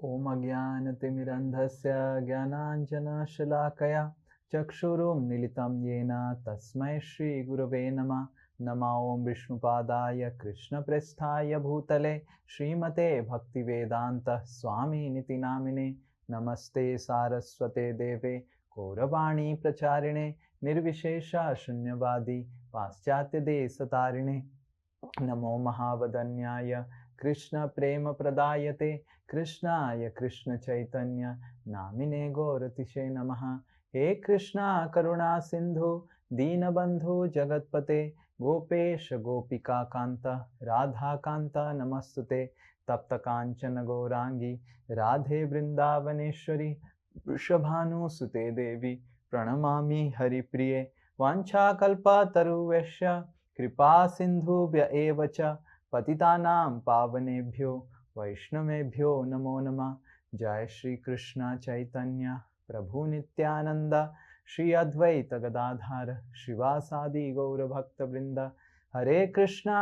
ॐ अज्ञानतिमिरन्धस्य ज्ञानाञ्जनशलाकया चक्षुरुन्मीलितं येन तस्मै श्रीगुरवे नमः। नमो ॐ विष्णुपादाय कृष्णप्रेष्ठाय भूतले श्रीमते भक्तिवेदान्त स्वामिनिति नामिने। नमस्ते सारस्वते देवे गौरवाणी प्रचारिणे निर्विशेष शून्यवादी पाश्चात्यदेशतारिणे। नमो महावदन्याय कृष्ण प्रेम प्रदायते कृष्णाय कृष्ण चैतन्य नामिने गौरतिशे नमः। हे कृष्णा करुणा सिंधु दीनबंधु जगतपते गोपेश गोपिका कांत राधा कांत नमस्तुते। तप्त कांचन गौरांगी राधे वृंदावनेश्वरी वृषभानुसुते देवी प्रणमामि हरिप्रिये। वाञ्छाकल्पतरुभ्यश्च कृपा सिंधुभ्य एव च पतितानां पावनेभ्यो वैष्णवेभ्यो नमो नमः। जय श्री कृष्ण चैतन्य प्रभु नित्यानंद श्री अद्वैत गदाधर श्रीवासादि गौर भक्त वृंद। हरे कृष्णा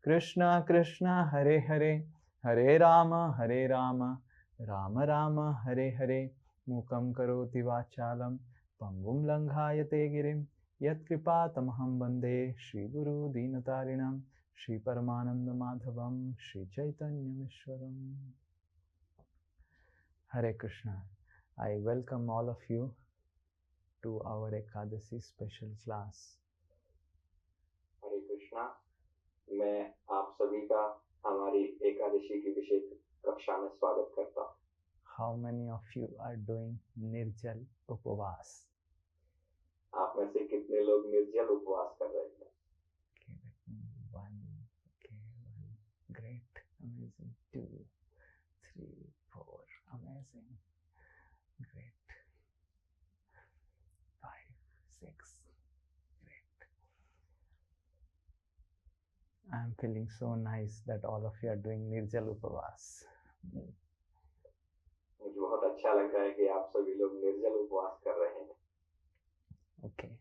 कृष्णा कृष्णा हरे हरे, हरे राम राम राम हरे हरे। मूकं करोति वाचालं पंगुं लंघायते गिरिं यत्कृपातमहं वन्दे श्रीगुरु दीनतारिणं श्री परमानंद माधवम श्री चैतन्यमीश्वरम। हरे Krishna. I welcome all of you to our Ekadasi special class. हरे कृष्णा। मैं आप सभी का हमारी एकादशी की विशेष कक्षा में स्वागत करता हूँ। How many of you are doing निर्जल उपवास? आप में से कितने लोग निर्जल उपवास कर रहे हैं? Great, amazing. 2, 3, 4, amazing. Great. 5, 6, great. I'm feeling so nice that all of you are doing Nirjal Upavas. मुझे बहुत अच्छा लग रहा है कि आप सभी लोग निर्जल उपवास कर रहे हैं। Okay.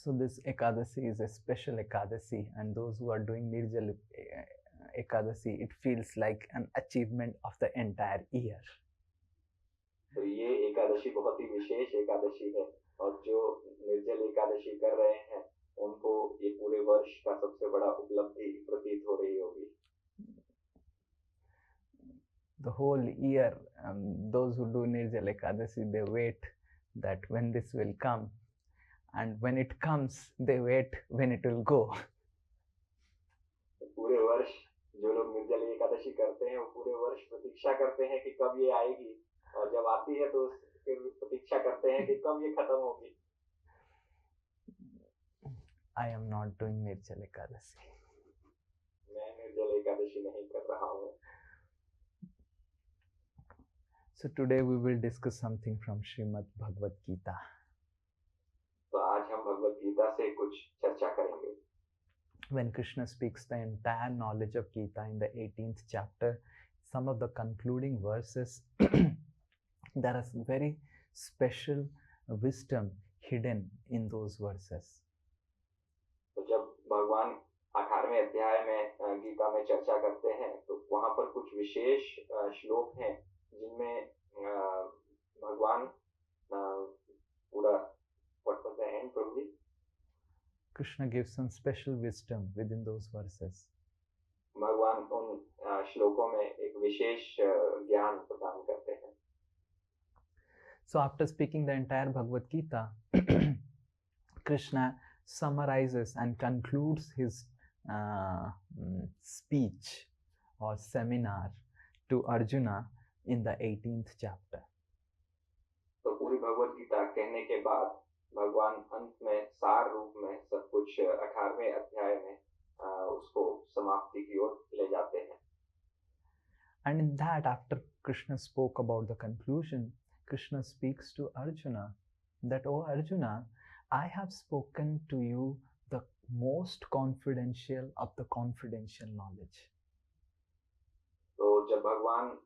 So this Ekadasi is a special Ekadasi, and those who are doing Nirjal Ekadasi, it feels like an achievement of the entire year. तो ये एकादशी बहुत ही विशेष एकादशी है, और जो निर्जल एकादशी कर रहे हैं उनको ये पूरे वर्ष का सबसे बड़ा उपलब्धि प्रतीत हो रही होगी। The whole year, those who do Nirjal Ekadasi, they wait that when this will come, and when it comes, they wait when it will go. पूरे वर्ष जो लोग निर्जल एकादशी करते हैं वो पूरे वर्ष प्रतीक्षा करते हैं कि कब ये आएगी, और जब आती है तो फिर प्रतीक्षा करते हैं कि कब ये खत्म होगी। I am not doing Nirjal Ekadasi. मैं निर्जल एकादशी नहीं कर रहा हूँ। So today we will discuss something from Srimad Bhagavad Gita. तो आज हम भगवद गीता से कुछ चर्चा करेंगे। When Krishna speaks the entire knowledge of Gita in the 18th chapter, some of the concluding verses, there is very special wisdom hidden in those verses. तो जब भगवान 18वें अध्याय में गीता में चर्चा करते हैं तो वहां पर कुछ विशेष श्लोक हैं जिनमें भगवान पूरा what was the end probably? Krishna gives some special wisdom within those verses. भगवान उन श्लोकों में एक विशेष ज्ञान प्रदान करते हैं। So after speaking the entire Bhagavad Gita, Krishna summarizes and concludes his speech or seminar to Arjuna in the 18th chapter. तो पूरी भगवद गीता कहने के बाद भगवान अंत में सार रूप में सब कुछ 18वें अध्याय में उसको समाप्ति की ओर ले जाते हैं। And in that, after Krishna spoke about the conclusion, Krishna speaks to Arjuna that, "Oh Arjuna, I have spoken to you the most confidential of the confidential knowledge." तो जब भगवान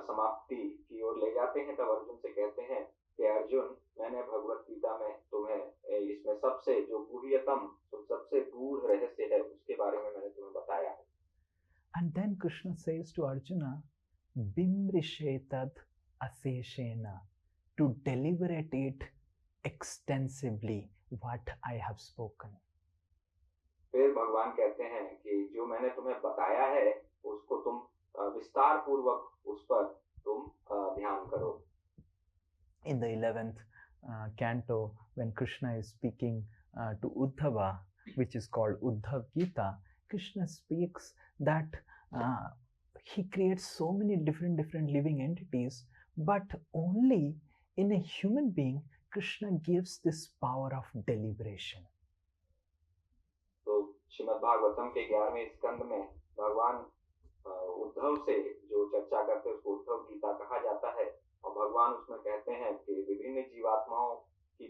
समाप्ति की ओर ले जाते हैं तब अर्जुन से कहते हैं कि अर्जुन, मैंने भगवत गीता में तुम्हें इसमें सबसे जो गुह्यतम, सबसे गूढ़ रहस्य है उसके बारे में मैंने तुम्हें बताया है। And then Krishna says to Arjuna, Bimrishetad aseshena, to deliberate it extensively what I have spoken. फिर भगवान कहते हैं कि जो मैंने तुम्हें बताया है उसको तुम विस्तार पूर्वक उस पर तुम ध्यान करो. In the 11th canto, when Krishna is speaking to Uddhava, which is called Uddhav Gita, Krishna speaks that he creates so many different living entities, but only in a human being, Krishna gives this power of deliberation. तो श्रीमद् भागवतम के 11वें स्कंद में भगवान उद्धव से जो चर्चा करते हैं उसको उद्धव गीता कहा जाता है, और भगवान उसमें कहते हैं कि विभिन्न जीवात्माओं की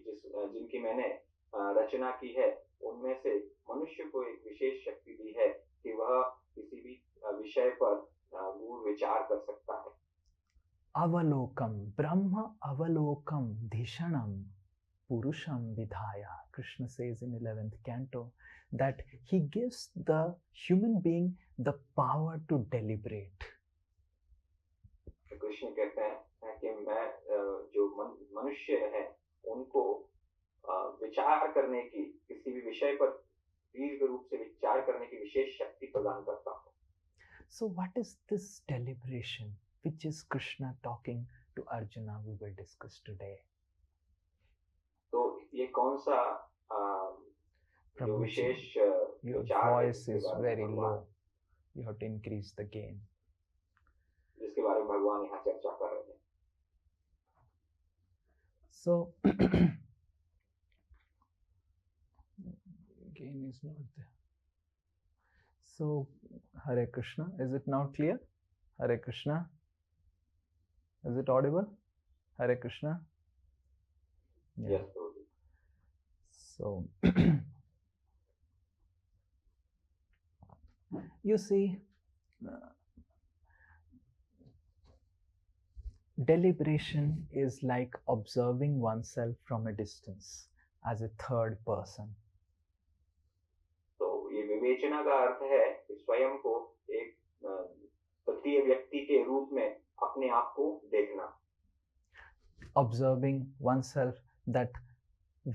जिनकी मैंने रचना की है उनमें से मनुष्य को एक विशेष शक्ति दी है कि वह किसी भी विषय पर गूढ़ विचार कर सकता है. Avalokam, Brahma avalokam dhishanam purusham vidhaya. Krishna says in 11th canto that he gives the human being the power to deliberate. Krishna कहते हैं कि मैं जो मनुष्य है उनको विचार करने की, किसी भी विषय पर दीर्घ रूप से विचार करने की विशेष शक्ति प्रदान करता हूँ. So what is this deliberation which is Krishna talking to Arjuna we will discuss today? तो ये कौन सा जो विशेष your voice is very low. You have to increase the gain. जिसके बारे में भगवान यहाँ चर्चा कर रहे हैं. So gain is not there. So Hare Krishna, is it now clear? Hare Krishna, is it audible? Hare Krishna. Yeah. Yes. So you see, deliberation is like observing oneself from a distance as a third person. तो ये विवेचना का अर्थ है कि स्वयं को एक तृतीय व्यक्ति के रूप में अपने आप को देखना. Observing oneself, that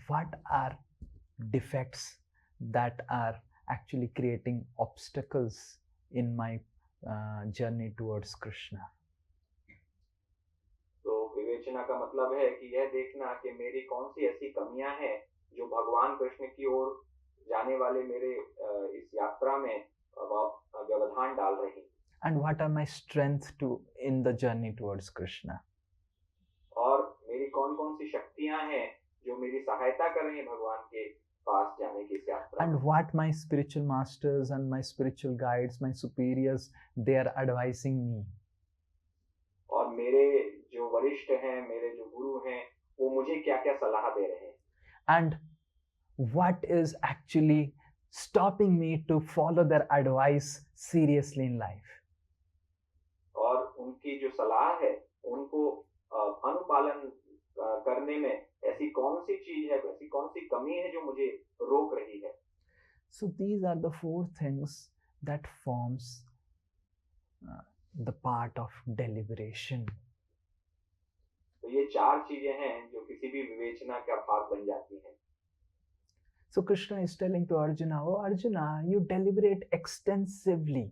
what are defects that are actually creating obstacles in my journey towards Krishna. तो विवेचना का मतलब है कि यह देखना कि मेरी कौन सी ऐसी कमियां हैं जो भगवान कृष्ण की ओर जाने वाले मेरे इस यात्रा में व्यवधान डाल रही. And what are my strengths in the journey towards Krishna? और मेरी कौन-कौन सी शक्तियां हैं जो मेरी सहायता कर रही हैं भगवान के पास जाने की इस यात्रा. And what my spiritual masters and my spiritual guides, my superiors, they are advising me. और मेरे जो वरिष्ठ हैं, मेरे जो गुरु हैं, वो मुझे क्या-क्या सलाह दे रहे हैं. And what is actually stopping me to follow their advice seriously in life. और उनकी जो सलाह है उनको अनुपालन करने में ऐसी कौन सी चीज है, ऐसी कौन सी कमी है जो मुझे रोक रही है. So these are the four things that forms the part of deliberation. तो ये चार चीजें हैं जो किसी भी विवेचना का भाग बन जाती हैं. So Krishna is telling to Arjuna, oh Arjuna, you deliberate extensively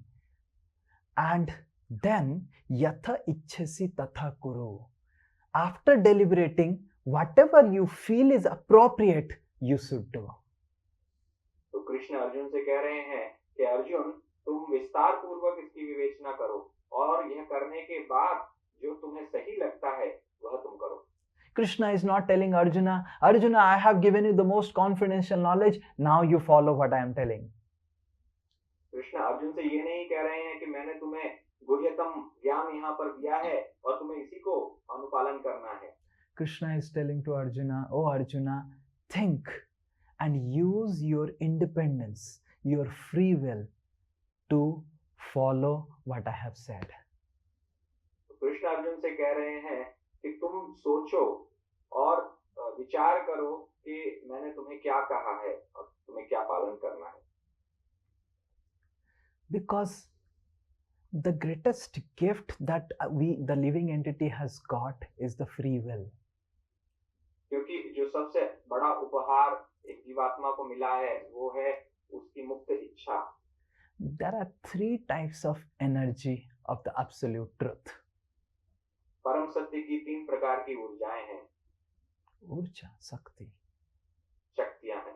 and then yatha ichchasi tatha kuru. After deliberating, whatever you feel is appropriate, you should do. तो कृष्ण अर्जुन से कह रहे हैं कि अर्जुन तुम विस्तार पूर्वक इसकी विवेचना करो और यह करने के बाद जो तुम्हें सही लगता है वह तुम करो. Krishna is not telling Arjuna, Arjuna, I have given you the most confidential knowledge, now you follow what I am telling. Krishna Arjun से ये नहीं कह रहे हैं कि मैंने तुम्हें गुह्यतम ज्ञान यहाँ पर दिया है और तुम्हें इसी को अनुपालन करना है. Krishna is telling to Arjuna, oh Arjuna, think and use your independence, your free will to follow what I have said. Krishna Arjun से कह रहे हैं कि तुम सोचो और विचार करो कि मैंने तुम्हें क्या कहा है और तुम्हें क्या पालन करना है. Because The greatest gift that the living entity has got is the free will. क्योंकि जो सबसे बड़ा उपहार एक जीवात्मा को मिला है वो है उसकी मुक्त इच्छा। There are 3 types of energy of the absolute truth. परम सत्य की 3 प्रकार की ऊर्जाएं हैं, Urja, Sakti. शक्तियां हैं।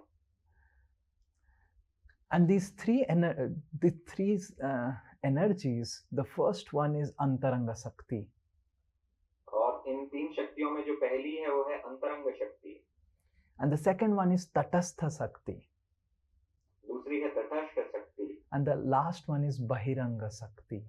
And these three energies, the first one is Antaranga Sakti. और इन 3 शक्तियों में जो पहली है वो है अंतरंग शक्ति। And the second one is Tatastha Sakti. दूसरी है तटस्थ शक्ति। And the last one is Bahiranga Sakti.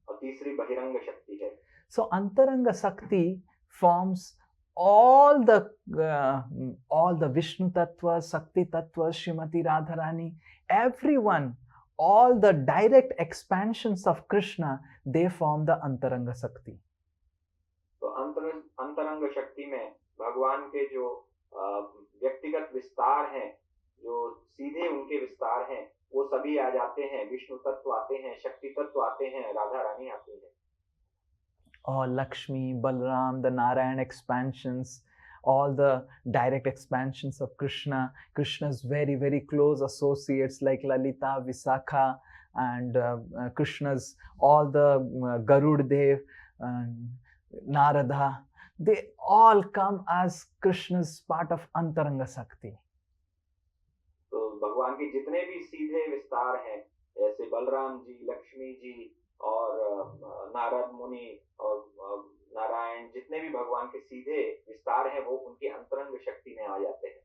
और तीसरी बहिरंग शक्ति है। So Antaranga Sakti forms all the Vishnu Tattva, Sakti Tattva, Srimati Radharani, everyone, all the direct expansions of Krishna, they form the Antaranga Sakti. तो अंतरंग शक्ति में भगवान के जो व्यक्तिगत विस्तार हैं, जो सीधे उनके विस्तार हैं, वो सभी आ जाते हैं। विष्णु तत्व आते हैं, शक्ति तत्व आते हैं, राधा रानी आती है। All Lakshmi, Balram, the Narayan expansions, all the direct expansions of Krishna, Krishna's very, very close associates like Lalita, Visakha, and Krishna's all the Garud Dev, Narada, they all come as Krishna's part of Antaranga Sakti. तो भगवान के जितने भी सीधे विस्तार हैं, जैसे बलराम जी, लक्ष्मी जी और नारद मुनि और नारायण, जितने भी भगवान के सीधे विस्तार हैं वो उनकी अंतरंग शक्ति में आ जाते हैं।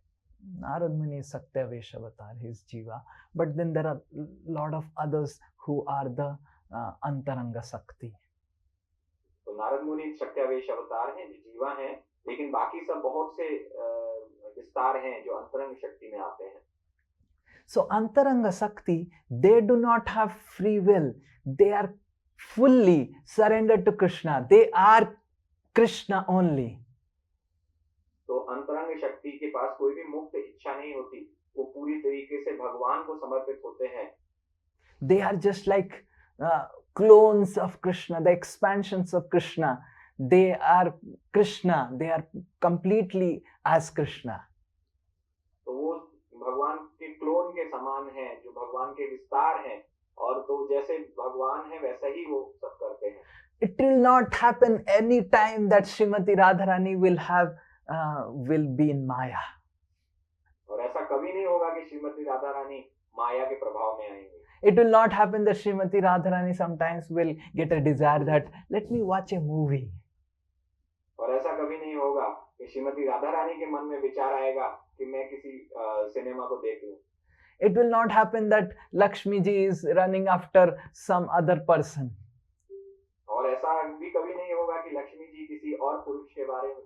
Narad Muni is Satyavesh avatar, he is Jiva, but then there are lot of others who are the Antaranga Sakti. तो नारद मुनि सत्यावेश अवतार हैं जो जीवा हैं, लेकिन बाकी सब बहुत से विस्तार हैं जो अंतरंग शक्ति में आते हैं। So Antaranga Sakti, they do not have free will. They are fully surrendered to Krishna. They are Krishna only. तो अंतरंग शक्ति के पास कोई भी मुक्त इच्छा नहीं होती, वो पूरी तरीके से भगवान को समर्पित होते हैं। They are just like clones of Krishna, the expansions of Krishna. They are Krishna. They are completely as Krishna. तो वो भगवान के क्लोन के समान हैं, जो भगवान के विस्तार हैं, और तो जैसे भगवान है वैसा ही वो सब करते हैं। It will not happen any time that Srimati Radharani will be in Maya. और ऐसा कभी नहीं होगा कि श्रीमती राधा रानी माया के प्रभाव में आएंगे। It will not happen that Srimati Radharani sometimes will get a desire that let me watch a movie. और ऐसा कभी नहीं होगा कि श्रीमती राधा रानी के मन में विचार आएगा कि मैं किसी सिनेमा को देख लूं। It will not happen that Lakshmi ji is running after some other person. और ऐसा भी कभी नहीं होगा कि लक्ष्मी जी किसी और पुरुष के बारे में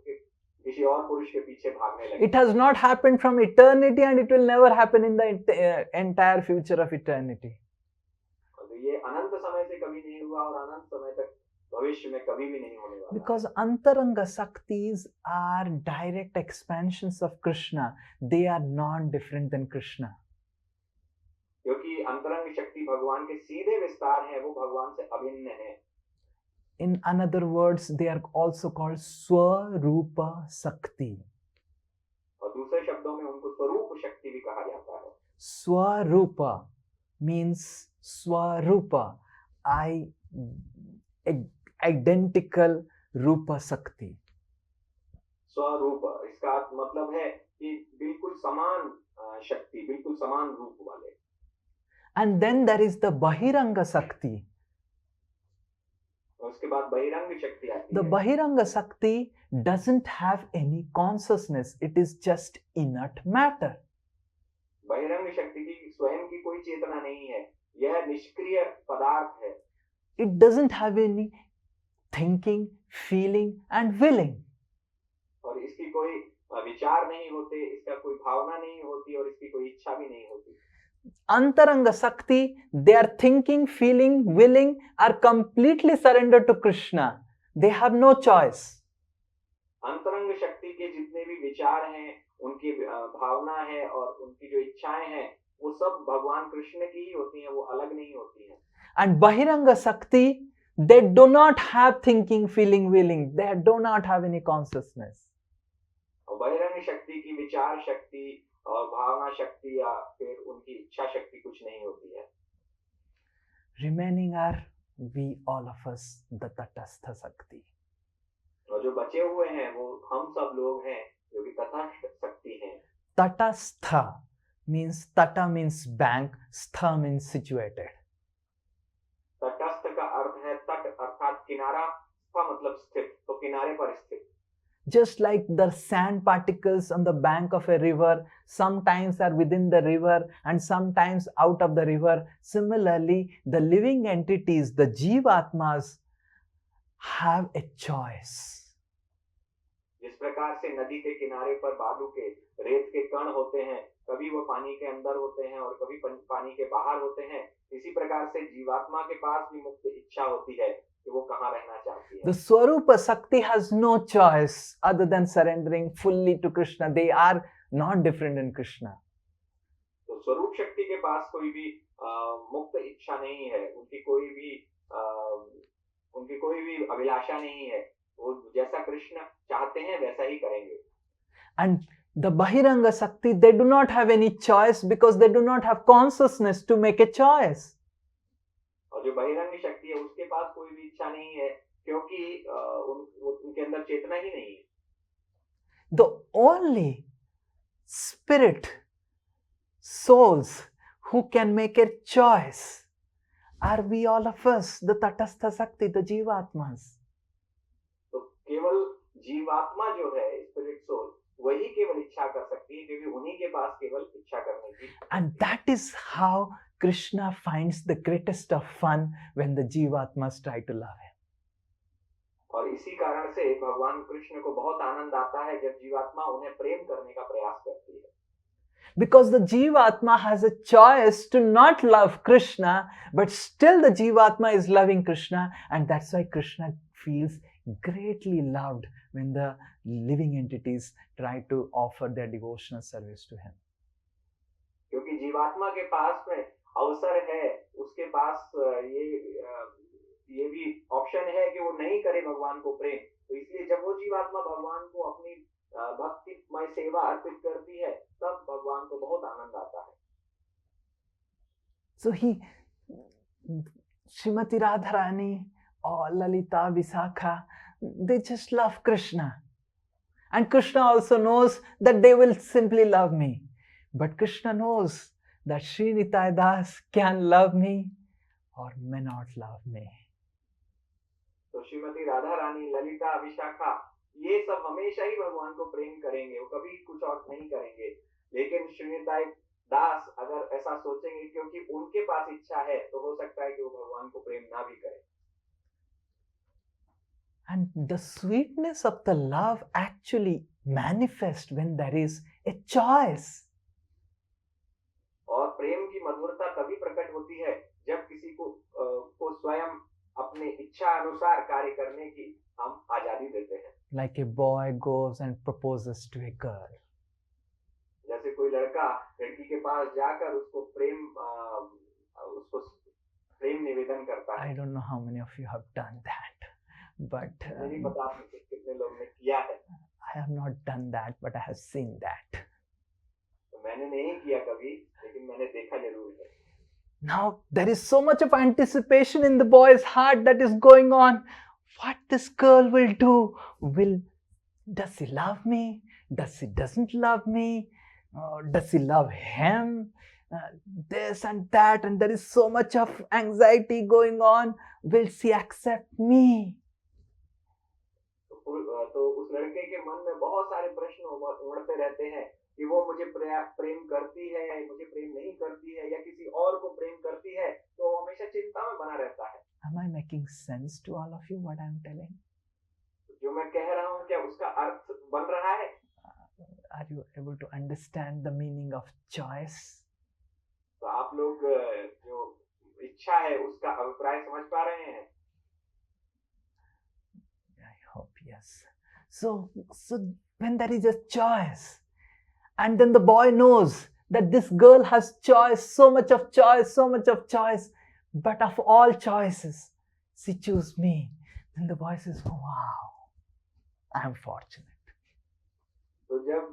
किसी और पुरुष के पीछे भागने लगे। It has not happened from eternity and it will never happen in the entire future of eternity. ये अनंत समय से कभी नहीं हुआ और अनंत समय तक भविष्य में कभी भी नहीं होने वाला। Because Antaranga Saktis are direct expansions of Krishna. They are non-different than Krishna. क्योंकि अंतरंग शक्ति भगवान के सीधे विस्तार हैं, वो भगवान से अभिन्न हैं। In another words, they are also called Swarupa Sakti. और दूसरे शब्दों में उनको स्वरूप शक्ति भी कहा जाता है। Swarupa means Swarupa, identical Rupa Sakti. स्वरूप, इसका मतलब है कि बिल्कुल समान शक्ति, बिल्कुल समान रूप वाले। And then there is the Bahiranga Sakti. उसके बाद बहिरंग शक्ति आती The है। Bahiranga Sakti doesn't have any consciousness. It is just inert matter. बहिरंग शक्ति की स्वयं की कोई चेतना नहीं है, यह निष्क्रिय पदार्थ है। It doesn't have any thinking, feeling and willing. और इसकी कोई विचार नहीं होते, इसका कोई भावना नहीं होती और इसकी कोई इच्छा भी नहीं होती। Antaranga Sakti, their thinking, feeling, willing are completely surrendered to Krishna. They have no choice. अंतरंग शक्ति के जितने भी विचार हैं, उनकी भावना है और उनकी जो इच्छाएं हैं, वो सब भगवान कृष्ण की ही होती हैं, वो अलग नहीं होती हैं। And Bahiranga Shakti, they do not have thinking, feeling, willing. They do not have any consciousness. और बहिरंग शक्ति की विचार शक्ति और भावना शक्ति या फिर उनकी इच्छा शक्ति कुछ नहीं होती है। Remaining are we all of us, the Tatastha Shakti. और जो बचे हुए हैं वो हम सब लोग हैं जो कि तटस्थ शक्ति हैं। Tatastha means, Tata means bank, Stha means situated. तटस्थ का अर्थ है तट अर्थात किनारा, स्थ मतलब स्थित, तो किनारे पर स्थित। Just like the sand particles on the bank of a river, sometimes are within the river and sometimes out of the river. Similarly, the living entities, the Jivatmas, have a choice. जिस प्रकार से नदी के किनारे पर बालू के रेत के कण होते हैं, कभी वो पानी के अंदर होते हैं और कभी पानी के बाहर होते हैं, इसी प्रकार से जीवात्मा के पास भी मुक्त इच्छा होती है कि वो कहाँ रहना चाहती है। The Swarupa Shakti has no choice other than surrendering fully to Krishna. They are not different in Krishna. तो स्वरूप शक्ति के पास कोई भी मुक्त इच्छा नहीं है, उनकी कोई भी अभिलाषा नहीं है। वो जैसा कृष्ण चाहते हैं वैसा ही करेंगे। And the Bahiranga Shakti, they do not have any choice because they do not have consciousness to make a choice. और जो बहिरंग शक्ति है उसके पास कोई भी इच्छा नहीं है क्योंकि उनके अंदर चेतना ही नहीं है। The only spirit souls who can make a choice are we all of us, the Tatastha Shakti, the Jivatmas. तो केवल जीवात्मा जो है, स्पिरिट सोल, वही केवल इच्छा कर सकती है क्योंकि उन्हीं के पास केवल इच्छा करने की। And that is how Krishna finds the greatest of fun when the Jivatmas try to love him. और इसी कारण से भगवान कृष्ण को बहुत आनंद आता है जब जीवात्मा उन्हें प्रेम करने का प्रयास करती है। Because the Jivatma has a choice to not love Krishna, but still the Jivatma is loving Krishna, and that's why Krishna feels greatly loved when the living entities try to offer their devotional service to him. क्योंकि जीवात्मा के पास में अवसर है, उसके पास ये भी option है कि वो नहीं करे भगवान को प्रेम, तो इसलिए जब वो जीवात्मा भगवान को अपनी भक्तिमय सेवा अर्पित करती है तब भगवान को बहुत आनंद आता है। So Srimati Radharani or Lalita Visakha, they just love Krishna. And Krishna also knows that they will simply love me. But Krishna knows that Sri Nitai Das can love me or may not love me. तो श्रीमती राधा रानी, ललिता, विशाखा, ये सब हमेशा ही भगवान को प्रेम करेंगे, वो कभी कुछ और नहीं करेंगे। लेकिन श्रीनिताई दास अगर ऐसा सोचेंगे क्योंकि उनके पास इच्छा है तो हो सकता है कि वो भगवान को प्रेम ना भी करें। And the sweetness of the love actually manifests when there is a choice. और प्रेम की मधुरता तभी प्रकट होती है जब किसी को स्वयं अपने इच्छा अनुसार कार्य करने की हम आजादी देते हैं। Like a boy goes and proposes to a girl. जैसे कोई लड़का लड़की के पास जाकर उसको प्रेम निवेदन करता है। I don't know how many of you have done that, but नहीं पता आप में से कितने लोग ने किया है। I have not done that, but I have seen that. तो मैंने नहीं किया कभी, लेकिन मैंने देखा जरूर है। Now there is so much of anticipation in the boy's heart that is going on. What this girl will do? Does he love me? Does he doesn't love me? Does he love him? This and that, and there is so much of anxiety going on. Will she accept me? तो उस लड़के के मन में बहुत सारे प्रश्न उमड़ते रहते हैं कि वो मुझे प्रेम करती है, मुझे प्रेम नहीं करती है, या किसी और को प्रेम करती है, तो हमेशा चिंता में बना रहता है। Am I making sense to all of you what I am telling? जो मैं कह रहा हूँ क्या उसका अर्थ बन रहा है? Are you able to understand the meaning of choice? तो आप लोग जो इच्छा है उसका अभिप्राय समझ पा रहे हैं? I hope yes. So when there is a choice, and then the boy knows that this girl has choice, so much of choice, so much of choice, but of all choices, she chose me. Then the boy says, wow, I am fortunate. तो जब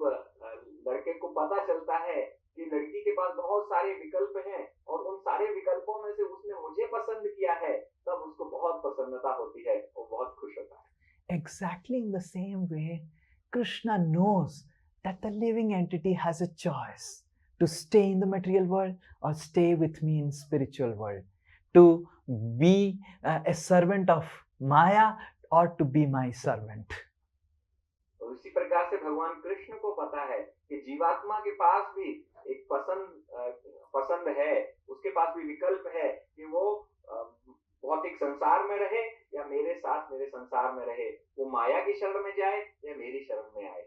लड़के को पता चलता है कि लड़की के पास बहुत सारे विकल्प हैं और उन सारे विकल्पों में से उसने मुझे पसंद किया है, तब उसको बहुत प्रसन्नता होती है, वो बहुत खुश होता है। Exactly in the same way, Krishna knows that the living entity has a choice to stay in the material world or stay with me in spiritual world, to be a servant of Maya or to be my servant. और उसी प्रकार से भगवान कृष्ण को पता है कि जीवात्मा के पास भी एक पसंद है, उसके पास भी विकल्प है कि वो भौतिक संसार में रहे या मेरे साथ मेरे संसार में रहे, वो माया की शरण में जाए या मेरी शरण में आए।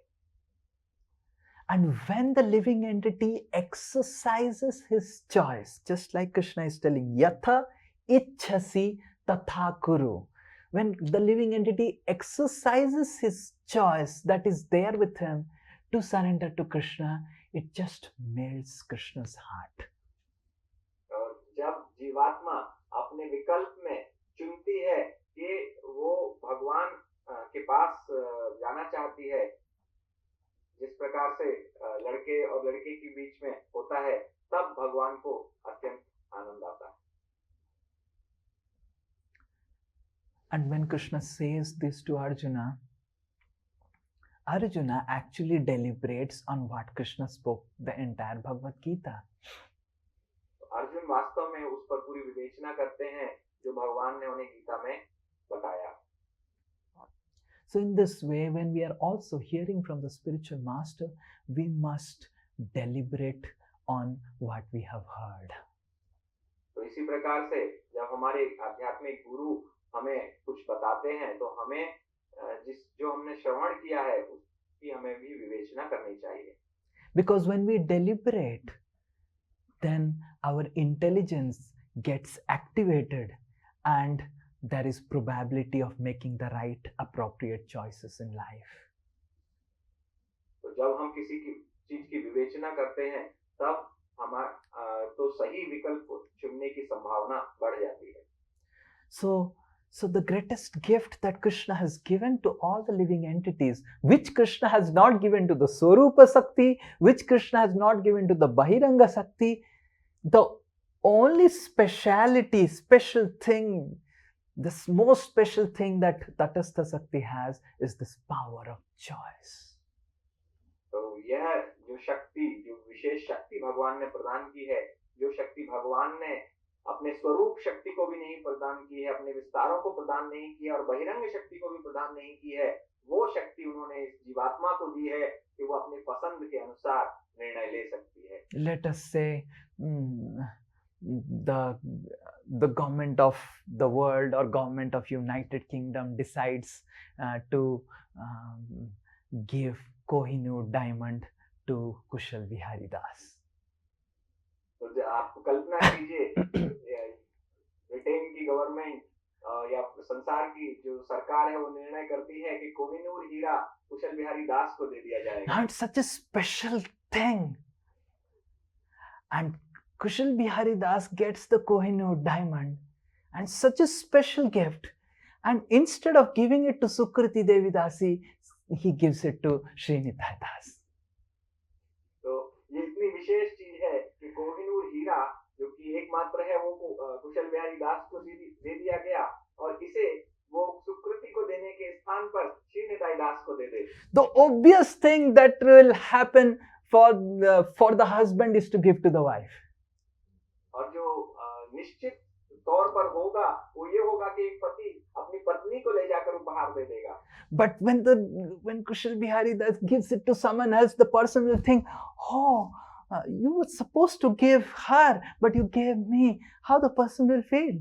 And when the living entity exercises his choice, just like Krishna is telling, Yatha Ichhasi Tatha Kuru. When the living entity exercises his choice that is there with him to surrender to Krishna, it just melts Krishna's heart. और जब जीवात्मा अपने विकल्प में चुनती है कि वो भगवान के पास जाना चाहती है, जिस प्रकार से लड़के और लड़के के बीच में होता है, तब भगवान को अत्यंत आनंद आता है। And when Krishna says this to Arjuna, Arjuna actually deliberates on what Krishna spoke the entire Bhagavad Gita. Arjun वास्तव में उस पर पूरी विवेचना करते हैं जो भगवान ने उन्हें गीता में बताया। So in this way, when we are also hearing from the spiritual master, we must deliberate on what we have heard. तो इसी प्रकार से जब हमारे आध्यात्मिक गुरु हमें कुछ बताते हैं, तो हमें जो हमने श्रवण किया है उसकी हमें भी विवेचना करनी चाहिए। Because when we deliberate, then our intelligence gets activated and there is probability of making the right appropriate choices in life. तो जब हम किसी की चीज की विवेचना करते हैं, तब तो सही विकल्प चुनने की संभावना बढ़ जाती है। So the greatest gift that Krishna has given to all the living entities, which Krishna has not given to the Swarupa Sakti, which Krishna has not given to the Bahiranga Sakti, the only special thing, this most special thing that Tatastha Sakti has is this power of choice. तो यह जो शक्ति, जो विशेष शक्ति भगवान ने प्रदान की है, जो शक्ति भगवान ने अपने स्वरूप शक्ति को भी नहीं प्रदान की है, अपने विस्तारों को प्रदान नहीं किया और बहिरंग शक्ति को भी प्रदान नहीं की है, वो शक्ति उन्होंने इस जीवात्मा को दी है कि वो अपनी पसंद के अनुसार निर्णय ले सकती है। Let us say the government of the world or government of United Kingdom decides to give Kohinoor diamond to Kushal Bihari Das. तो आप कल्पना कीजिए, ब्रिटेन की गवर्नमेंट या संसार की जो सरकार है वो निर्णय करती है कि कोहिनूर हीरा कुशल बिहारी दास को दे दिया जाएगा। Now it's such a special thing, and Kushal Bihari Das gets the Kohinoor diamond and such a special gift, and instead of giving it to Sukriti Devi Dasi, he gives it to Srinithay Das. तो ये इतनी विशेष चीज है कि कोहिनूर हीरा जो कि एकमात्र है वो कुशल बिहारी दास को दे दिया गया और इसे वो सुकृति को देने के स्थान पर श्रीनिताई दास को दे दे। The obvious thing that will happen for the husband is to give to the wife. और जो निश्चित तौर पर होगा वो ये होगा कि एक पति अपनी पत्नी को ले जाकर उपहार दे देगा। But when Kushal Bihari Das gives it to someone else, the person will think, oh, you were supposed to give her, but you gave me. How the person will feel?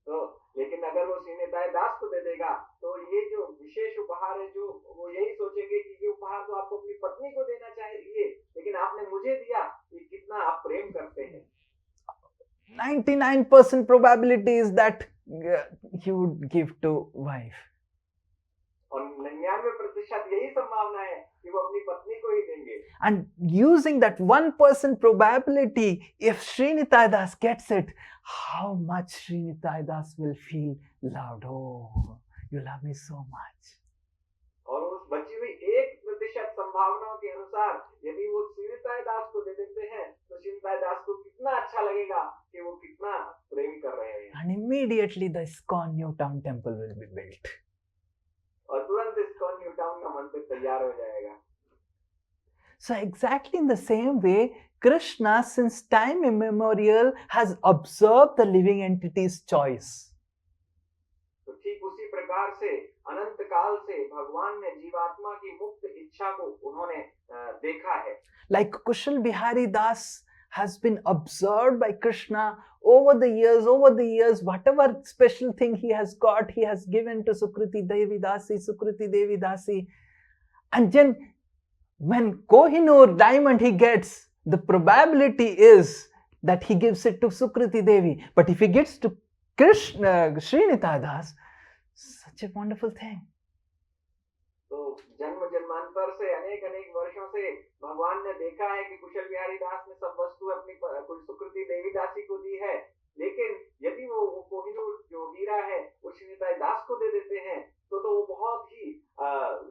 तो लेकिन अगर वो श्रीनिताई दास को दे देगा, तो ये जो विशेष उपहार है, जो वो यही सोचेंगे कि ये उपहार तो आपको अपनी पत्नी को देना चाहिए, लेकिन आपने मुझे दिया, ये कितना आप प्रेम करते हैं। 99% probability is that he would give to wife. और 99% यही संभावना है कि वो अपनी पत्नी को ही देंगे। And using that 1% probability, if Srinitay Das gets it, how much Srinitay Das will feel loved. Oh, you love me so much. और उस बची हुई 1% संभावनाओं के अनुसार यदि वो श्रीनिताय दास को दे देते हैं तो श्रीनिताय दास को कितना अच्छा लगेगा कि वो कितना प्रेम कर रहे हैं. And immediately the ISKCON Newtown temple will be built. और तुरंत ISKCON न्यूटाउन का मंदिर तैयार हो जाएगा. So exactly in the same way, Krishna, since time immemorial, has observed the living entity's choice. तो ठीक उसी प्रकार से अनंत काल से भगवान ने जीवात्मा की मुक्त इच्छा को उन्होंने देखा है. Like Kushal Bihari Das has been observed by Krishna over the years, whatever special thing he has got, he has given to Sukriti Devi Dasi. And then when Kohinoor diamond he gets, the probability is that he gives it to Sukriti Devi. But if he gets to Krishna, Srinitay Das, such a wonderful thing. तो जन्म जन्मांतर से अनेक वर्षों से भगवान ने देखा है कि कुशल बिहारी दास ने सब वस्तु अपनी सुकृति देवी दासी को दी है, लेकिन यदि वो कोहिनूर जो हीरा है वो श्रीनिताय दास को दे देते हैं तो वो बहुत ही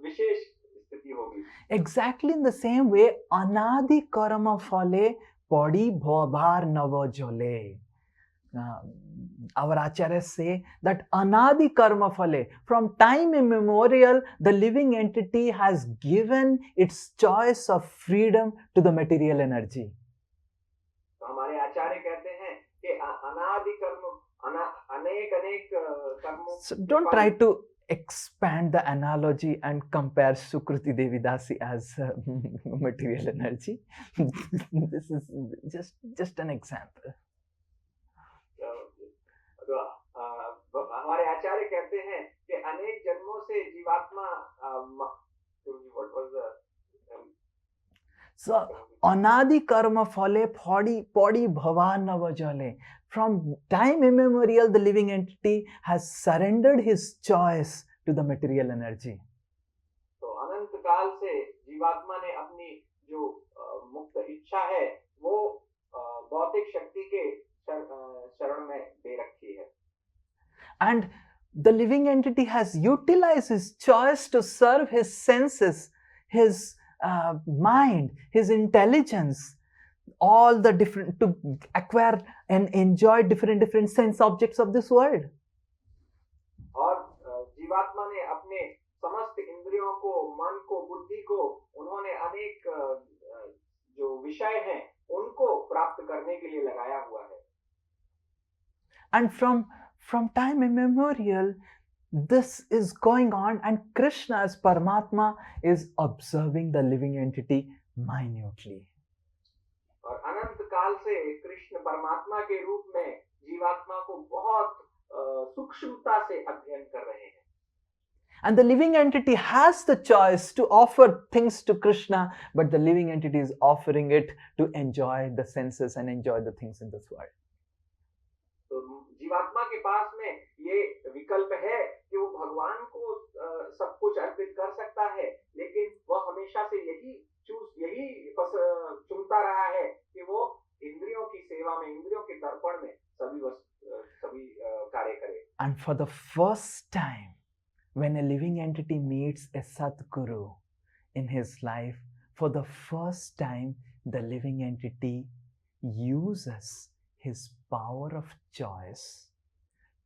विशेष स्थिति होगी. Exactly in the same way, anadi karma phale padi bhavar nava jole. Our acharyas say that anadi karma phale, from time immemorial, the living entity has given its choice of freedom to the material energy. तो हमारे आचार्य कहते हैं कि अनादि कर्म अनेक कर्मों. So don't try to expand the analogy and compare Sukriti Devi Dasi as material energy. This is just an example. हमारे आचार्य कहते हैं कि अनेक जन्मों से जीवात्मा So anadi karma phale padi bhavanava jale. From time immemorial, the living entity has surrendered his choice to the material energy. तो अनंत काल से जीवात्मा ने अपनी जो मुक्त इच्छा है वो भौतिक शक्ति के शरण में दे रखी है. And the living entity has utilized his choice to serve his senses, his mind, his intelligence, all the different, to acquire and enjoy different sense objects of this world. और जीवात्मा ने अपने समस्त इंद्रियों को, मन को, बुद्धि को उन्होंने अनेक जो विषय हैं उनको प्राप्त करने के लिए लगाया हुआ है. And from time immemorial, this is going on, and Krishna as Paramatma is observing the living entity minutely. और अनंत काल से कृष्ण परमात्मा के रूप में जीवात्मा को बहुत सूक्ष्मता से अध्ययन कर रहे हैं. And the living entity has the choice to offer things to Krishna, but the living entity is offering it to enjoy the senses and enjoy the things in this world. तो जीवात्मा के पास में ये विकल्प है कि वो भगवान को सब कुछ अर्पित कर सकता है, लेकिन वह हमेशा से यही चुनता रहा है कि वो इंद्रियों की सेवा में, इंद्रियों के दर्पण में सभी कार्य करे. And for the first time, when a living entity meets a Sadguru in his life, for the first time, the living entity uses his power of choice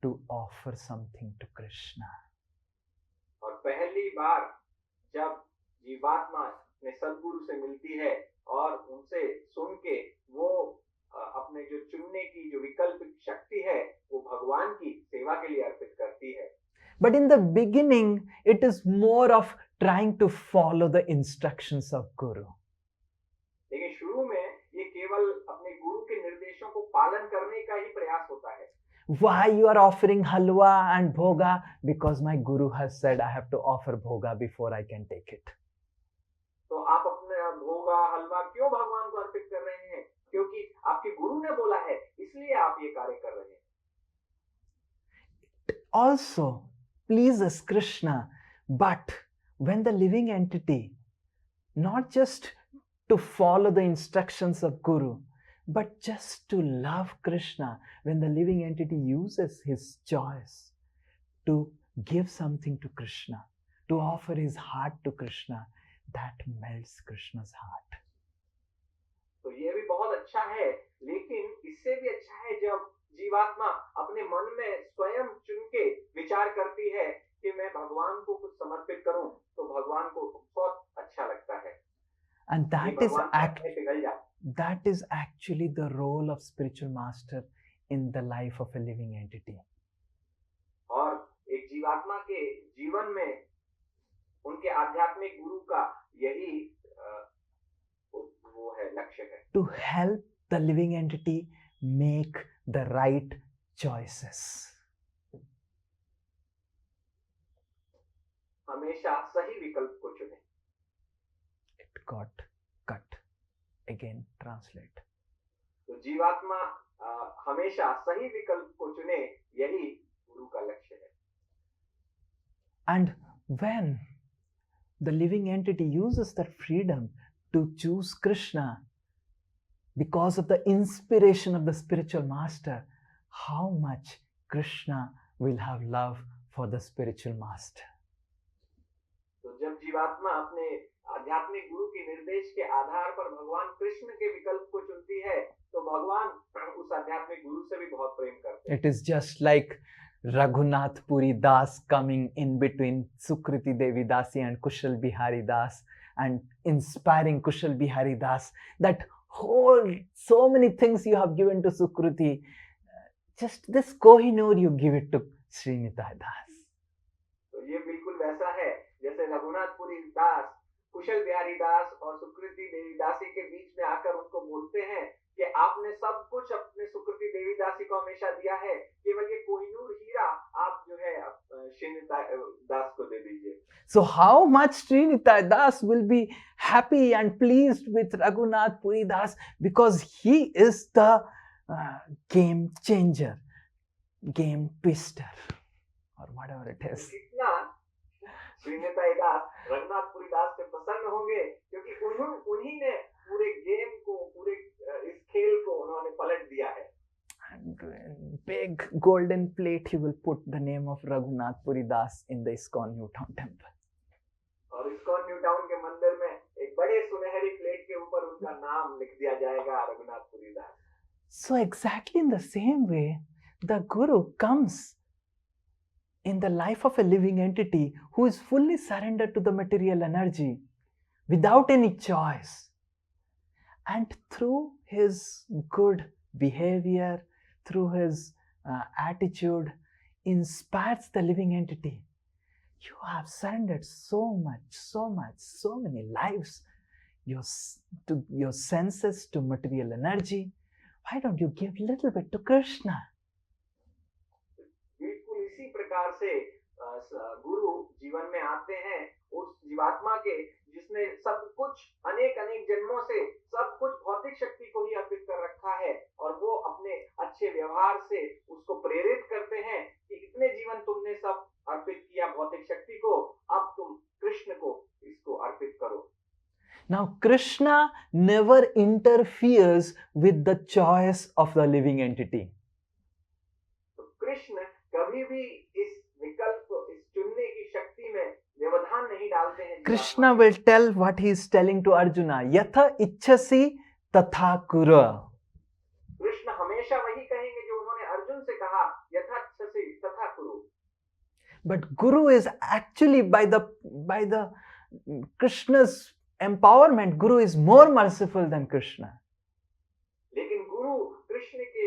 to offer something to Krishna. और पहली बार जब जीवात्मा ने सद्गुरु से मिलती है और उनसे सुन के वो अपने जो चुनने की जो विकल्प शक्ति है वो भगवान की सेवा के लिए अर्पित करती है. But in the beginning, it is more of trying to follow the instructions of Guru. लेकिन शुरू में ये केवल अपने गुरु के निर्देशों को पालन करने का ही प्रयास होता है. Why you are offering halwa and bhoga? Because my Guru has said I have to offer bhoga before I can take it. तो आप अपने भोगा हलवा क्यों भगवान को अर्पित कर रहे हैं? क्योंकि आपके गुरु ने बोला है, इसलिए आप ये कार्य कर रहे हैं. It also pleases Krishna, but when the living entity not just to follow the instructions of Guru, but just to love Krishna. When the living entity uses his choice to give something to Krishna, to offer his heart to Krishna, that melts Krishna's heart. तो ये भी बहुत अच्छा है, लेकिन इससे भी अच्छा है जब जीवात्मा अपने मन में स्वयं चुन के विचार करती है कि मैं भगवान को कुछ समर्पित करूं, तो भगवान को बहुत अच्छा लगता है। And ये भगवान के हाथ में पिघल जाए। that is actually the role of spiritual master in the life of a living entity. और एक जीवात्मा के जीवन में उनके आध्यात्मिक गुरु का यही वो है, लक्ष्य है। To help the living entity make the right choices. हमेशा सही विकल्प को चुने। It got cut. Again, translate. तो जीवात्मा हमेशा सही विकल्प को चुने, यही गुरु का लक्ष्य है। And when the living entity uses that freedom to choose Krishna because of the inspiration of the spiritual master, how much Krishna will have love for the spiritual master. तो जब जीवात्मा अपने आध्यात्मिक गुरु के निर्देश के आधार पर भगवान कृष्ण के विकल्प को चुनती है, तो भगवान उस आध्यात्मिक गुरु से भी बहुत प्रेम करते हैं। It is just like Raghunath Puri Das coming in between Sukriti Devi Dasi and Kushal Bihari Das and inspiring Kushal Bihari Das, that whole so many things you have given to Sukriti, just this Kohinoor you give it to Srinitay Das. तो ये बिल्कुल वैसा है जैसे रघुनाथपुरी दास कुशल बिहारी दास और सुकृति देवी दासी के बीच में आकर उनको बोलते हैं कि आपने सब कुछ अपने सुकृति देवी दासी को हमेशा दिया है, केवल ये कोहिनूर हीरा आप जो है श्रीनिताय दास को दे दीजिए। So how much Srinitay Das will be happy and pleased with Raghunath Puri Das, because he is the game changer, game twister, or whatever it is. कितना श्रीनिताय दास रघुनाथपुरी दास से प्रसन्न होंगे, क्योंकि उन्हीं ने पूरे गेम को, पूरे इस खेल को उन्होंने पलट दिया है। And in big golden plate he will put the name of Raghunath Puri Das in the ISKCON Newtown temple. और ISKCON न्यूटाउन के मंदिर में एक बड़े सुनहरी प्लेट के ऊपर उनका नाम लिख दिया जाएगा, रघुनाथपुरी दास। So exactly in the same way, the Guru comes in the life of a living entity who is fully surrendered to the material energy without any choice. And through his good behavior, through his attitude, inspires the living entity. You have surrendered so much, so many lives, to your senses, to material energy. Why don't you give little bit to Krishna? बिल्कुल इसी प्रकार से गुरु जीवन में आते हैं उस जीवात्मा के जिसने सब कुछ अनेक जन्मों से सब कुछ भौतिक शक्ति को ही अर्पित कर रखा है, और वो अपने अच्छे व्यवहार से उसको प्रेरित करते हैं कि इतने जीवन तुमने सब अर्पित किया भौतिक शक्ति को, अब तुम कृष्ण को इसको अर्पित करो। Now Krishna never interferes with the choice of the living entity. तो कृष्ण कभी भी इस विकल्प, इस चुनने की शक्ति में व्यवधान नहीं डालते हैं। Krishna will tell what he is telling to Arjuna, yatha ichchasi tatha kuru. Krishna हमेशा वही कहेंगे जो उन्होंने अर्जुन से कहा, यथा इच्छसि तथा कुरु। But Guru is actually by the Krishna's empowerment, Guru is more merciful than Krishna. लेकिन गुरु कृष्ण के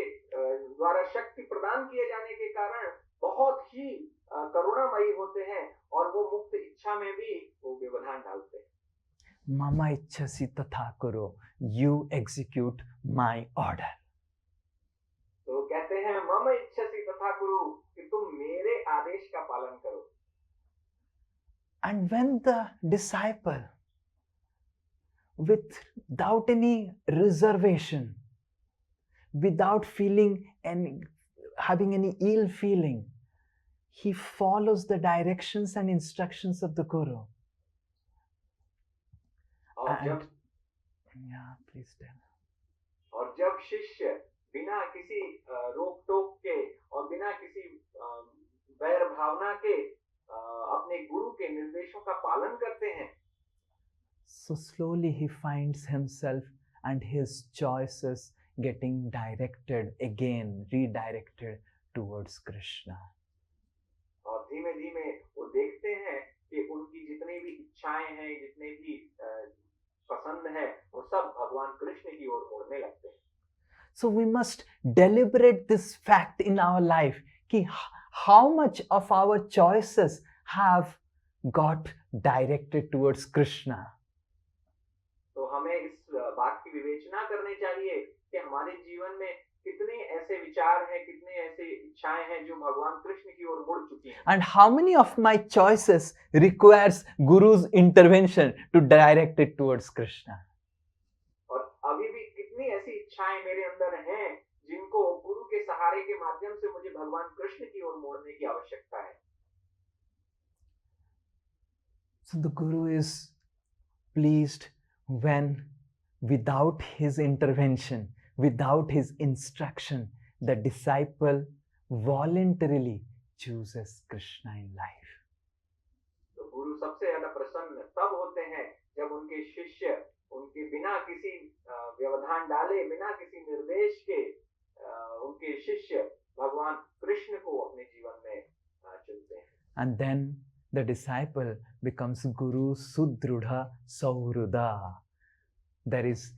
द्वारा शक्ति प्रदान किए जाने के कारण बहुत ही करुणामयी होते हैं, और वो मुक्त इच्छा में भी वो व्यवधान डालते हैं। Mama ichchasi tatha kuru, you execute my order. तो वो कहते हैं मम इच्छसि तथा कुरु, कि तुम मेरे आदेश का पालन करो। And when the disciple, without any reservation, without having any ill feeling, he follows the directions and instructions of the Guru. और Yeah, please tell. और जब शिष्य बिना किसी रोक टोक के और बिना किसी वैर भावना के अपने गुरु के निर्देशों का पालन करते हैं, So slowly he finds himself and his choices getting directed again, redirected towards Krishna. और धीमे धीमे वो देखते हैं कि उनकी जितनी भी इच्छाएं हैं, जितने भी पसंद है, वो सब भगवान कृष्ण की ओर मुड़ने लगते हैं। So we must deliberate this fact in our life कि how much of our choices have got directed towards Krishna. तो हमें इस बात की विवेचना करनी चाहिए कि हमारे जीवन में कितने ऐसे विचार हैं, कितने ऐसे इच्छाएं हैं जो भगवान कृष्ण की ओर मुड़ चुकी हैं। And how many of my choices requires Guru's intervention to direct it towards Krishna. और अभी भी कितनी ऐसी इच्छाएं मेरे अंदर हैं जिनको गुरु के सहारे के माध्यम से मुझे भगवान कृष्ण की ओर मोड़ने की आवश्यकता है। So the Guru is pleased when without his intervention, without his instruction, the disciple voluntarily chooses Krishna in life. तो गुरु सबसे ज्यादा प्रसन्न तब होते हैं जब उनके शिष्य उनके बिना किसी व्यवधान डाले, बिना किसी निर्देश के उनके शिष्य भगवान कृष्ण को अपने जीवन में चुनते हैं। And then the disciple becomes Guru Sudrudha Sauhruda. There is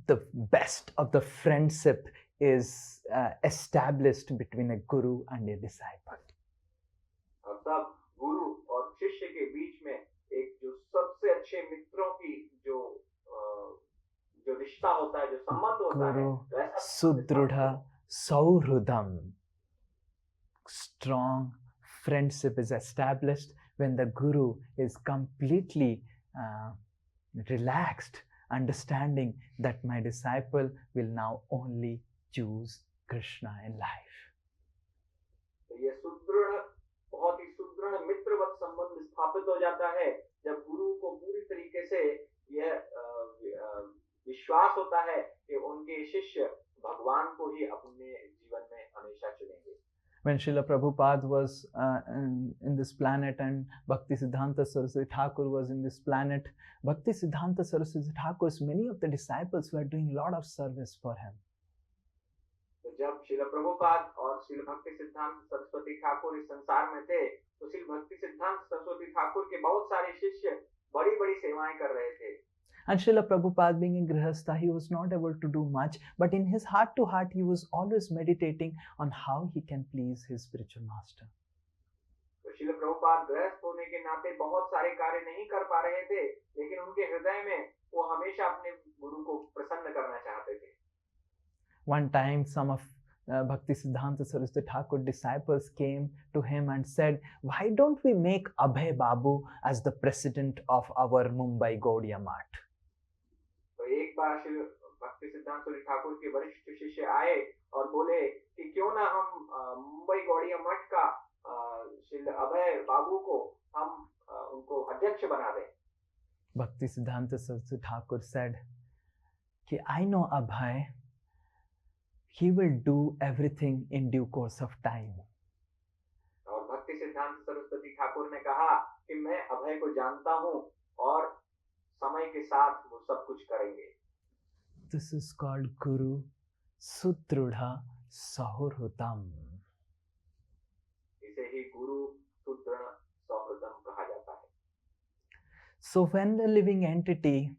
the best of the friendship is established between a guru and a disciple. और तब गुरु और शिष्य के बीच में एक जो सबसे अच्छे मित्रों की जो रिश्ता होता है, जो संबंध होता है, Guru Sudrudha Sauhrudam. Strong friendship is established when the Guru is completely relaxed, understanding that my disciple will now only choose Krishna in life. तो ये सुदृढ़, बहुत ही सुदृढ़ मित्रवत संबंध स्थापित हो जाता है जब गुरु को पूरी तरीके से यह विश्वास होता है कि उनके शिष्य भगवान को ही अपने जीवन में हमेशा चुनेंगे। When Srila Prabhupada was in this planet and Bhakti Siddhanta Saraswati Thakur was in this planet, Bhakti Siddhanta Saraswati Thakur's many of the disciples were doing a lot of service for him. तो जब श्रील प्रभुपाद और श्रील भक्ति सिद्धांत सरस्वती ठाकुर इस संसार में थे, तो श्रील भक्ति सिद्धांत सरस्वती ठाकुर के बहुत सारे शिष्य बड़ी बड़ी सेवाएं कर रहे थे। And Srila Prabhupada being in Grihastha, he was not able to do much, but in his heart to heart, he was always meditating on how he can please his spiritual master. तो श्रील प्रभुपाद गृहस्थ होने के नाते बहुत सारे कार्य नहीं कर पा रहे थे, लेकिन उनके हृदय में वो हमेशा अपने गुरु को प्रसन्न करना चाहते थे। One time, some of Bhakti Siddhanta Saraswati Thakur disciples came to him and said, "Why don't we make Abhay Babu as the president of our Mumbai Gaudiya Math?" तो एक बार श्री भक्ति सिद्धांत सरस्वती ठाकुर के वरिष्ठ शिष्य आए और बोले कि क्यों ना हम मुंबई गौड़िया मठ का श्री अभय बाबू को हम उनको अध्यक्ष बना दें। Bhakti Siddhanta Saraswati Thakur said, "Ki I know Abhay. He will do everything in due course of time." और भक्ति सिद्धांत सरस्वती ठाकुर ने कहा कि मैं अभय को जानता हूँ और समय के साथ वो सब कुछ करेंगे। This is called Guru Sudrudha Sauhrutam. इसे ही गुरु सुदृढ़ सौहृदम कहा जाता है। So when the living entity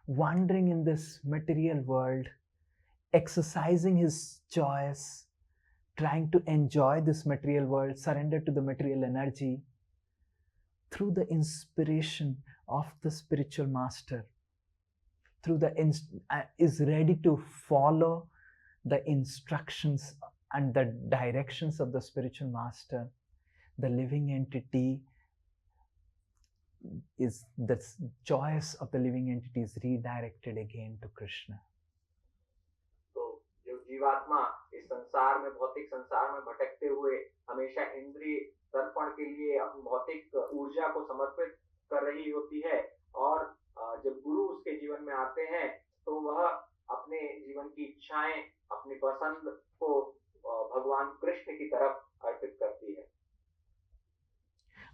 wandering in this material world, exercising his choice, trying to enjoy this material world, surrender to the material energy, through the inspiration of the spiritual master, is ready to follow the instructions and the directions of the spiritual master, the living entity is the choice of the living entity is redirected again to Krishna. तो जो जीवात्मा इस संसार में, भौतिक संसार में भटकते हुए हमेशा इंद्रिय तर्पण के लिए अपनी भौतिक ऊर्जा को समर्पित कर रही होती है, और जब गुरु उसके जीवन में आते हैं तो वह अपने जीवन की इच्छाएं, अपनी पसंद को भगवान कृष्ण की तरफ अर्पित करती है।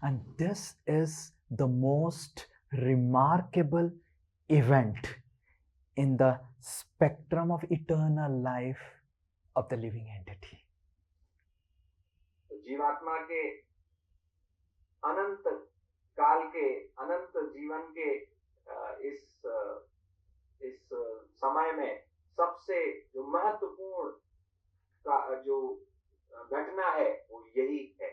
And this is the most remarkable event in the spectrum of eternal life of the living entity. जीवात्मा के अनंत काल के, अनंत जीवन के इस समय में सबसे जो महत्वपूर्ण का जो घटना है वो यही है।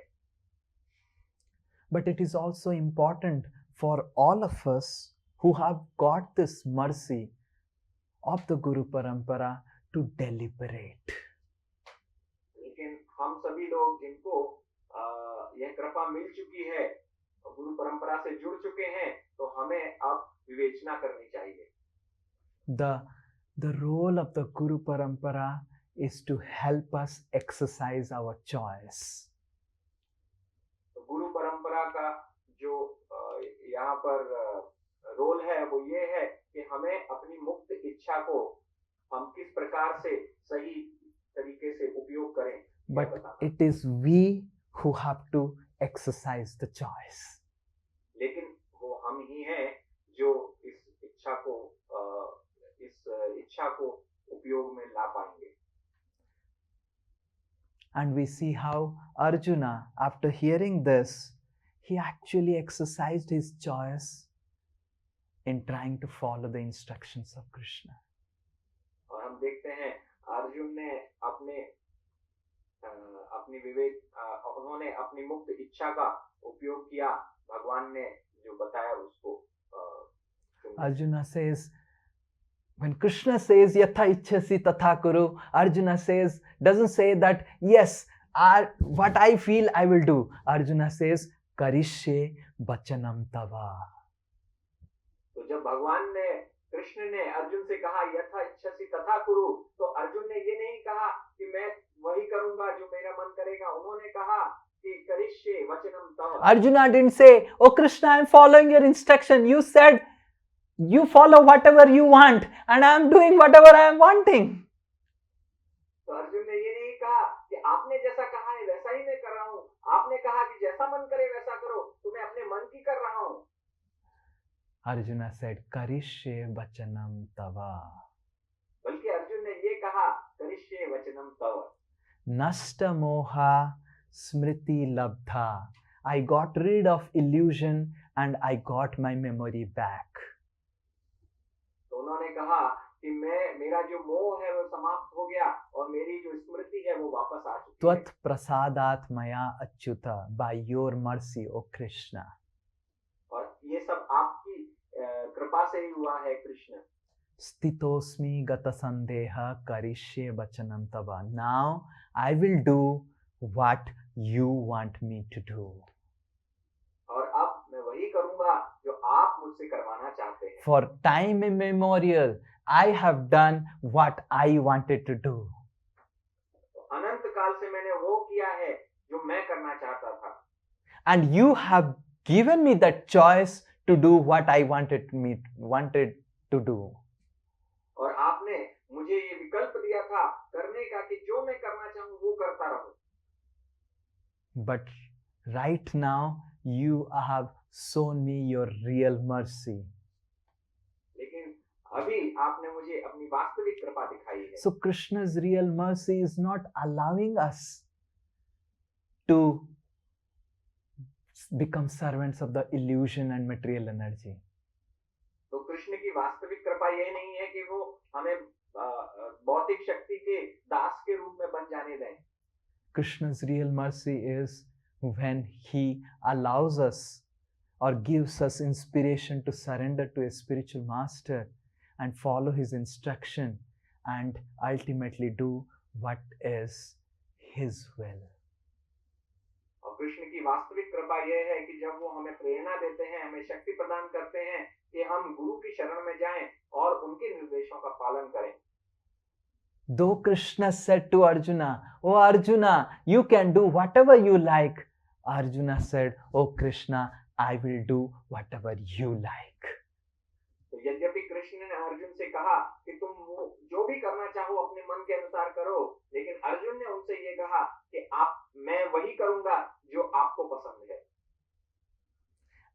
But it is also important for all of us who have got this mercy of the Guru Parampara to deliberate. लेकिन हम सभी लोग जिनको यह कृपा मिल चुकी है, गुरु परंपरा से जुड़ चुके हैं, तो हमें अब विवेचना करनी चाहिए। The role of the Guru Parampara is to help us exercise our choice. गुरु परंपरा का जो यहाँ पर रोल है वो ये है कि हमें अपनी मुक्त इच्छा को हम किस प्रकार से सही तरीके से उपयोग करें। But it is we who have to exercise the choice. लेकिन वो हम ही हैं जो इस इच्छा को उपयोग में ला पाएंगे। And we see how Arjuna, after hearing this, he actually exercised his choice in trying to follow the instructions of Krishna. और हम देखते हैं अर्जुन ने उन्होंने अपनी मुक्त इच्छा का उपयोग किया, भगवान ने जो बताया उसको। Arjuna says, when Krishna says yatha ichchasi tatha kuru, Arjuna doesn't say that yes, what I feel I will do. Arjuna says karishye vachanam tava. तो जब भगवान ने, कृष्ण ने अर्जुन से कहा यथा इच्छसि तथा कुरु, तो अर्जुन ने ये नहीं कहा कि मैं वही करूंगा जो मेरा मन करेगा। उन्होंने कहा कि करिष्ये वचनम तव। Arjuna didn't say, oh Krishna, I am following your instruction. You said you follow whatever you want and I am doing whatever I am wanting. तो अर्जुन ने ये नहीं कहा कि आपने जैसा कहा है वैसा ही मैं कर रहा हूँ। आपने कहा कि जैसा मन करे वैसा करो, तो मैं अपने मन की कर रहा हूँ। Arjuna said, karishye vachanam tava. बल्कि अर्जुन ने ये कहा करिष्ये वचनम तव। Nashta moha smriti labdha. I got rid of illusion and I got my memory back. तो उन्होंने कहा कि मेरा जो मोह है वो समाप्त हो गया और मेरी जो स्मृति है वो वापस आ चुकी है। Tvat prasadat maya achyuta, by your mercy, O Krishna. और ये सब आपकी कृपा से ही हुआ है Krishna. Stitosmi gata sandeha karishye vachanam tava. Now I will do what you want me to do. और अब मैं वही करूंगा जो आप मुझसे करवाना चाहते हैं। For time immemorial, I have done what I wanted to do. अनंत काल से मैंने वो किया है जो मैं करना चाहता था। And you have given me that choice to do what I wanted to do. और आपने मुझे ये विकल्प दिया था करने का कि जो मैं करना चाहूँ वो करता रहूं। But right now you have shown me your real mercy. लेकिन अभी आपने मुझे अपनी वास्तविक कृपा दिखाई है। So Krishna's real mercy is not allowing us to become servants of the illusion and material energy. तो कृष्ण की वास्तविक कृपा यह नहीं है कि वो हमें भौतिक शक्ति के दास के रूप में बन जाने दें। Krishna's real mercy is when he allows us or gives us inspiration to surrender to a spiritual master and follow his instruction and ultimately do what is his will. और कृष्ण की वास्तविक कृपा यह है कि जब वो हमें प्रेरणा देते हैं, हमें शक्ति प्रदान करते हैं कि हम गुरु की शरण में जाएं और उनके निर्देशों का पालन करें। Though Krishna said to Arjuna, "Oh Arjuna, you can do whatever you like," Arjuna said, "Oh Krishna, I will do whatever you like." तो उनसे कहा कि तुम वो जो भी करना चाहो अपने मन के अनुसार करो, लेकिन अर्जुन ने उनसे ये कहा कि मैं वही करूंगा जो आपको पसंद है।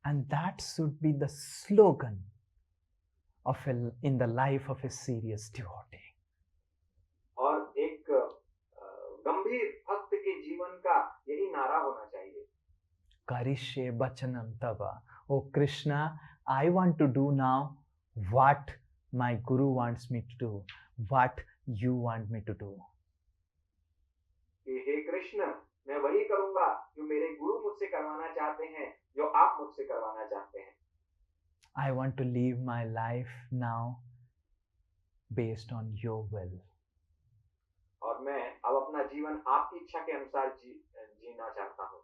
And that should be the slogan in the life of a serious devotee. और एक गंभीर भक्त के जीवन का यही नारा होना चाहिए। Karishe bachanam tava. Oh Krishna, I want to do now what my Guru wants me to do, what you want me to do. कि हे कृष्ण, मैं वही करूंगा जो मेरे गुरु मुझसे करवाना चाहते हैं, जो आप मुझसे करवाना चाहते हैं। I want to live my life now based on your will. और मैं अब अपना जीवन आपकी इच्छा के अनुसार जीना चाहता हूँ।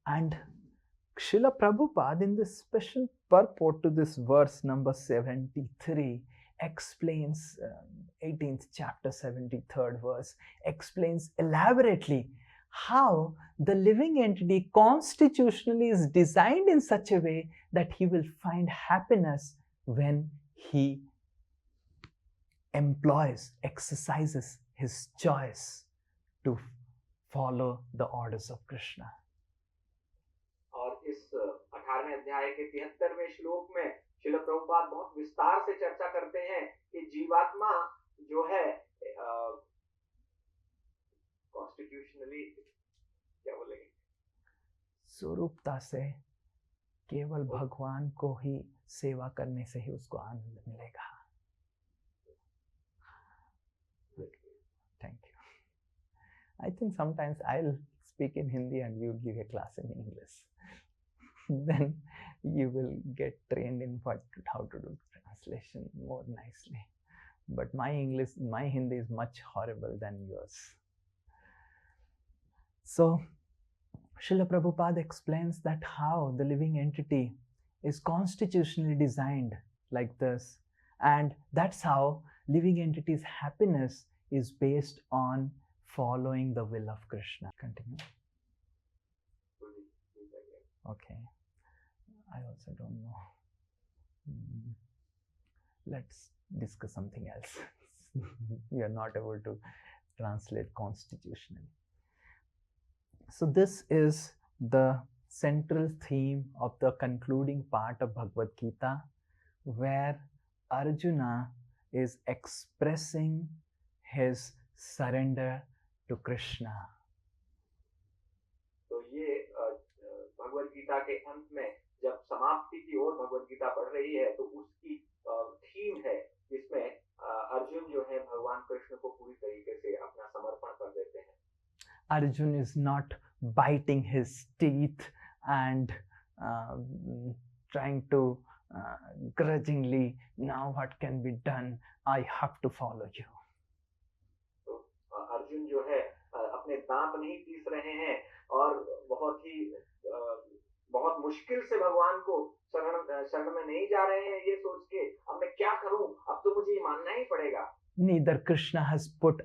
And Srila Prabhupada, in this special purport to this verse number 73, explains 18th chapter 73rd verse, explains elaborately how the living entity constitutionally is designed in such a way that he will find happiness when he exercises his choice to follow the orders of Krishna. और इस 18वें अध्याय के 73वें श्लोक में श्रील प्रभुपाद बहुत विस्तार से चर्चा करते हैं कि जीवात्मा जो है कॉन्स्टिट्यूशनली क्या बोलेंगे, स्वरूपता से केवल भगवान को ही सेवा करने से ही उसको आनंद मिलेगा। Thank you. I think sometimes I'll speak in Hindi and you'll give a class in English. Then you will get trained in how to do translation more nicely. But my Hindi is much horrible than yours. So, Srila Prabhupada explains that how the living entity is constitutionally designed like this, and that's how living entity's happiness is based on following the will of Krishna. Continue. Okay. I also don't know. Let's discuss something else. We are not able to translate constitutionally. So this is the central theme of the concluding part of Bhagavad Gita, where Arjuna is expressing his surrender to Krishna. तो ये भगवद गीता के अंत में जब समाप्ति की ओर भगवद गीता पढ़ रही है तो उसकी थीम है जिसमें अर्जुन जो है भगवान कृष्ण को पूरी तरीके से अपना समर्पण कर देते हैं। Arjun is not biting his teeth and trying to grudgingly, now what can be done, I have to follow you. तो अर्जुन जो है अपने दांत नहीं पीस रहे हैं और बहुत मुश्किल से भगवान को शरण में नहीं जा रहे हैं ये सोच के अब मैं क्या करूं, अब तो मुझे ये मानना ही पड़ेगा। Neither Krishna has put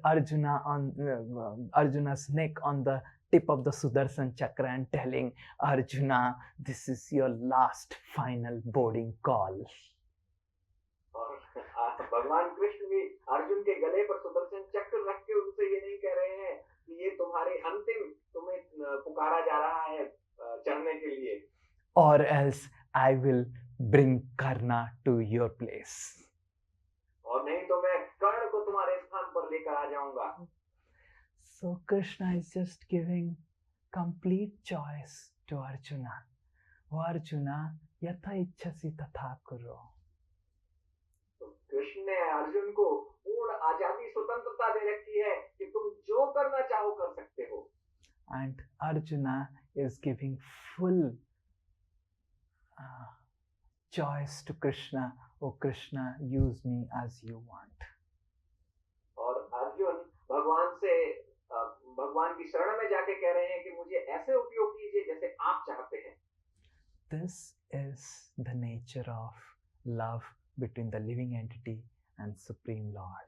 Arjuna's neck on the tip of the Sudarshan Chakra and telling Arjuna, this is your last final boarding call. और भगवान कृष्ण भी अर्जुन के गले पर सुदर्शन चक्र रख के उनसे ये नहीं कह रहे हैं कि ये तुम्हारे अंतिम तुम्हें पुकारा जा रहा है चढ़ने के लिए। Or else I will bring Karna to your place. और नहीं तो मैं कर्ण को तुम्हारे स्थान पर लेकर आ जाऊंगा। So Krishna is just giving complete choice to Arjuna. O Arjuna, yatha ichchasi tatha kuro. तो कृष्ण ने अर्जुन को पूर्ण आजादी स्वतंत्रता दे रखी है कि तुम जो करना चाहो कर सकते हो। And Arjuna is giving full choice to Krishna. Oh Krishna, use me as you want. और अर्जुन भगवान की शरण में जाके कह रहे हैं कि मुझे ऐसे उपयोग कीजिए जैसे आप चाहते हैं। This is the nature of love between the living entity and Supreme Lord.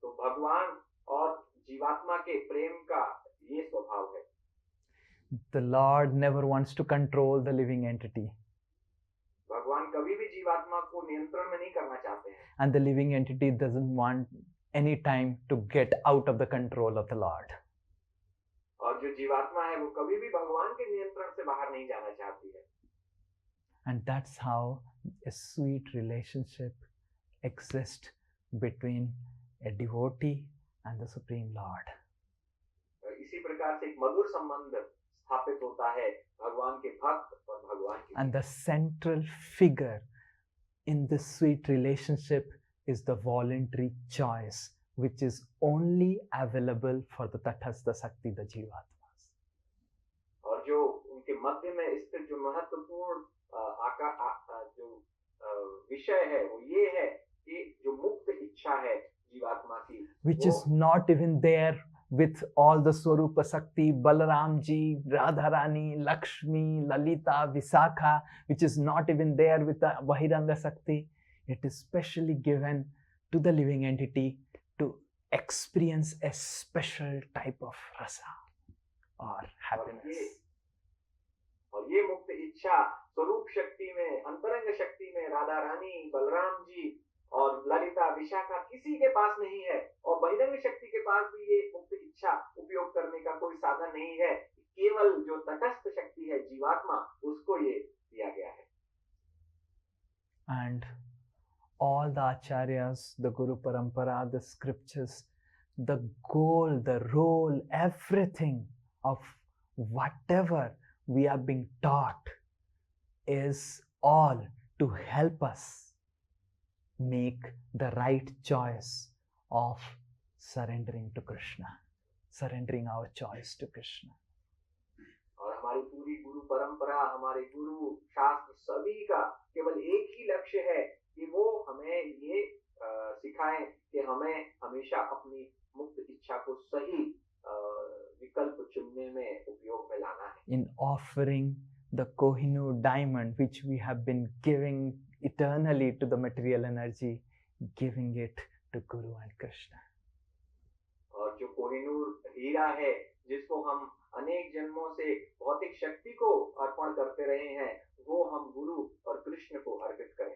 तो भगवान और जीवात्मा के प्रेम का ये स्वभाव है। The Lord never wants to control the living entity. भगवान कभी भी जीवात्मा को नियंत्रण में नहीं करना चाहते हैं And the living entity doesn't want any time to get out of the control of the Lord. और जो जीवात्मा है वो कभी भी भगवान के नियंत्रण से बाहर नहीं जाना चाहती है And that's how a sweet relationship exists between a devotee and the Supreme Lord. इसी प्रकार से एक मधुर संबंध स्थापित होता है भगवान के भक्त और भगवान के And the central figure in this sweet relationship is the voluntary choice, which is only available for the Tathastha Sakti, the Jivatmas. और जो उनके मध्य में स्थित जो महत्वपूर्ण विषय है वो ये है कि जो मुक्त इच्छा है जीवात्मा की Which is not even there with all the Swarupa Sakti, Balaram ji, Radharani, Lakshmi, Lalita, Visakha, which is not even there with the Bahiranga Sakti. It is specially given to the living entity to experience a special type of rasa or happiness. और ये मुक्त इच्छा स्वरूप शक्ति में, अंतरंग शक्ति में राधा रानी, बलराम जी और ललिता विशाखा किसी के पास नहीं है और बहिरंग शक्ति के पास भी ये मुक्त इच्छा उपयोग करने का कोई साधन नहीं है केवल जो तटस्थ शक्ति है जीवात्मा उसको ये दिया गया है And all the acharyas, the Guru Parampara, the scriptures, the goal, the role, everything of whatever we are being taught is all to help us make the right choice of surrendering to Krishna, surrendering our choice to Krishna. और हमारी पूरी गुरु परंपरा, हमारे गुरु शास्त्र सभी का केवल एक ही लक्ष्य है कि वो हमें ये सिखाएं कि हमें हमेशा अपनी मुक्त इच्छा को सही विकल्प चुनने में उपयोग में लाना है. In offering the Kohinoor diamond which we have been giving eternally to the material energy, giving it to Guru and Krishna. और जो कोहिनूर हीरा है जिसको हम अनेक जन्मों से भौतिक शक्ति को अर्पण करते रहे हैं वो हम गुरु और कृष्ण को अर्पित करें.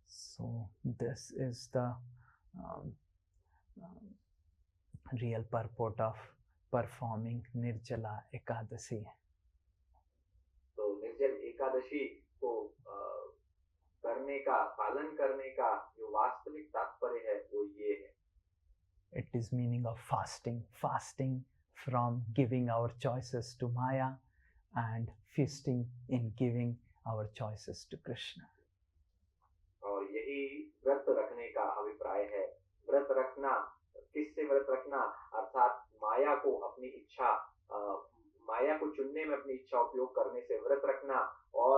So this is the real purport of performing Nirjala Ekadasi. तो निर्जल एकादशी को करने का, पालन करने का जो वास्तविक तात्पर्य है वो ये है. It is meaning of fasting, fasting from giving our choices to Maya and feasting in giving our choices to Krishna. और यही व्रत रखने का अभिप्राय है. व्रत रखना, किससे व्रत रखना? अर्थात माया को अपनी इच्छा, माया को चुनने में अपनी इच्छा उपयोग करने से व्रत रखना और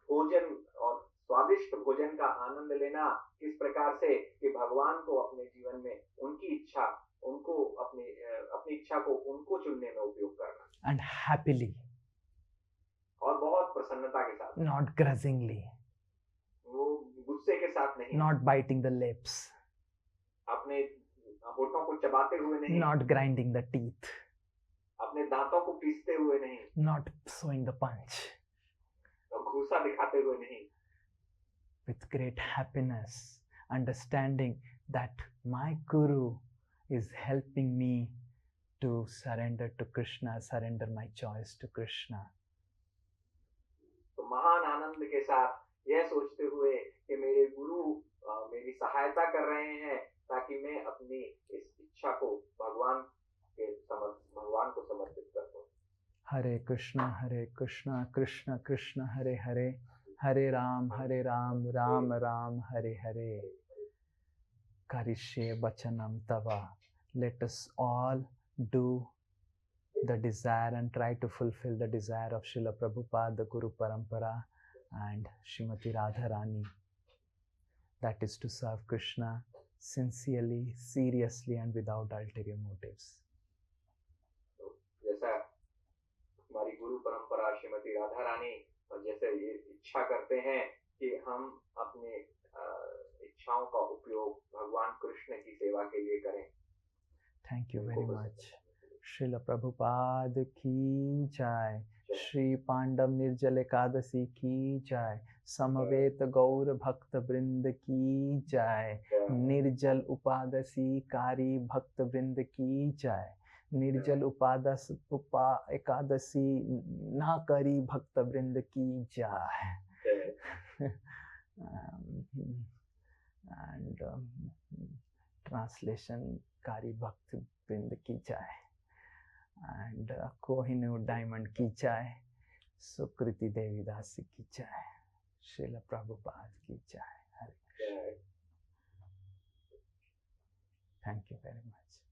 भोजन और स्वादिष्ट भोजन का आनंद लेना किस प्रकार से कि भगवान को अपने जीवन में उनकी इच्छा, उनको अपनी इच्छा को उनको चुनने में उपयोग करना. And happily. और बहुत प्रसन्नता के साथ. Not grudgingly. वो गुस्से के साथ नहीं. Not biting the lips. अपने होठों को चबाते हुए नहीं. Not grinding the teeth. अपने दांतों को पीसते हुए नहीं. Not showing the punch. और घूसा दिखाते हुए नहीं. With great happiness, understanding that my Guru is helping me to surrender to Krishna, surrender my choice to Krishna. तो महान आनंद के साथ यह सोचते हुए कि मेरे गुरु मेरी सहायता कर रहे हैं ताकि मैं अपनी इस इच्छा को भगवान को समर्पित कर दूं. Hare Krishna, Krishna Krishna, Hare Hare, Hare Ram, Ram Ram, Hare Hare. Karishye Bachanam Tava. Let us all do the desire and try to fulfill the desire of Srila Prabhupada, the Guru Parampara, and Srimati Radharani. That is to serve Krishna sincerely, seriously, and without ulterior motives. जैसा हमारी गुरु परंपरा श्रीमती राधा रानी और जैसे ये इच्छा करते हैं कि हम अपने इच्छाओं का उपयोग भगवान कृष्ण की सेवा के लिए करें. Thank you very much. Srila Prabhupada ki jai. Shri Pandav निर्जल एकादशी की जय। समवेत गौर भक्त वृंद की जय। निर्जल उपादशी कारी भक्त वृंद की जय। निर्जल एकादशी ना करी भक्त वृंद की जय। and translation कारी भक्त वृंद की जय। and कोहिनूर डायमंड की जय। सुकृति देवीदास की जय। श्रील प्रभुपाद की जय। Hare Krishna. Thank you very much.